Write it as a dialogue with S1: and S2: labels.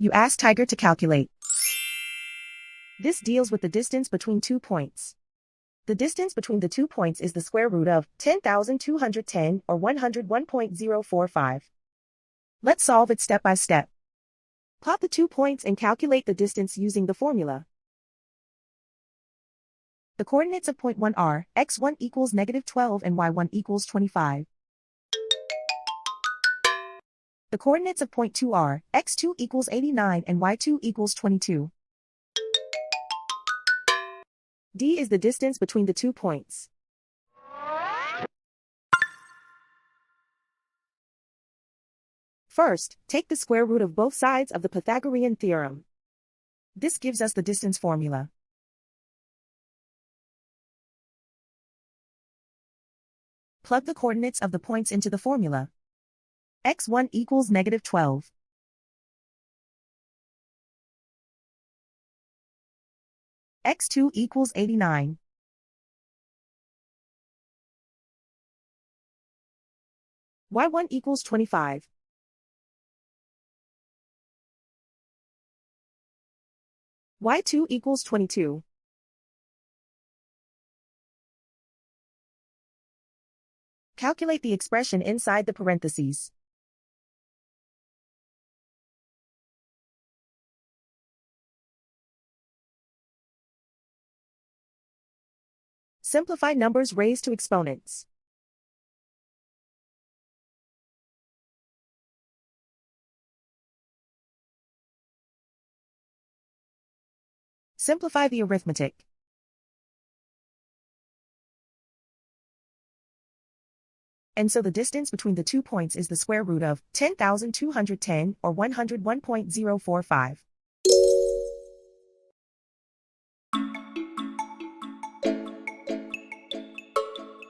S1: You ask Tiger to calculate. This deals with the distance between 2 points. The distance between the 2 points is the square root of 10,210 or 101.045. Let's solve it step by step. Plot the 2 points and calculate the distance using the formula. The coordinates of point 1 are x1 equals -12 and y1 equals 25. The coordinates of point 2 are x2 equals 89 and y2 equals 22. D is the distance between the 2 points. First, take the square root of both sides of the Pythagorean theorem. This gives us the distance formula. Plug the coordinates of the points into the formula. x1 equals -12. x2 equals 89. y1 equals 25. y2 equals 22. Calculate the expression inside the parentheses. Simplify numbers raised to exponents. Simplify the arithmetic. And so the distance between the 2 points is the square root of 10,210 or 101.045.